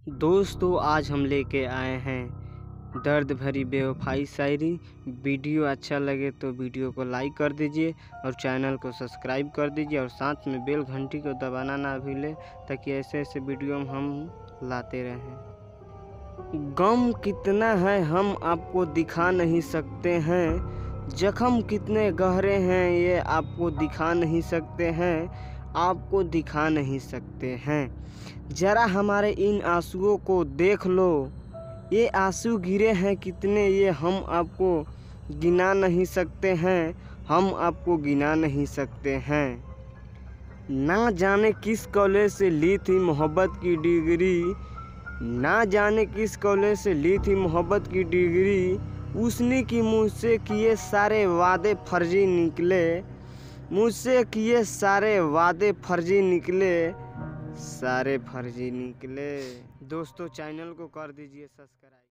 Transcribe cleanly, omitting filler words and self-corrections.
दोस्तों आज हम लेके आए हैं दर्द भरी बेवफाई शायरी। वीडियो अच्छा लगे तो वीडियो को लाइक कर दीजिए और चैनल को सब्सक्राइब कर दीजिए और साथ में बेल घंटी को दबाना ना भूलें ताकि ऐसे ऐसे वीडियो हम लाते रहें। गम कितना है हम आपको दिखा नहीं सकते हैं, जख्म कितने गहरे हैं ये आपको दिखा नहीं सकते हैं, आपको दिखा नहीं सकते हैं। ज़रा हमारे इन आंसुओं को देख लो, ये आंसू गिरे हैं कितने ये हम आपको गिना नहीं सकते हैं, हम आपको गिना नहीं सकते हैं। ना जाने किस कॉलेज से ली थी मोहब्बत की डिग्री, ना जाने किस कॉलेज से ली थी मोहब्बत की डिग्री, उसने की मुझसे किए सारे वादे फर्जी निकले, मुझसे किए सारे वादे फर्जी निकले, सारे फर्जी निकले। दोस्तों चैनल को कर दीजिए सब्सक्राइब।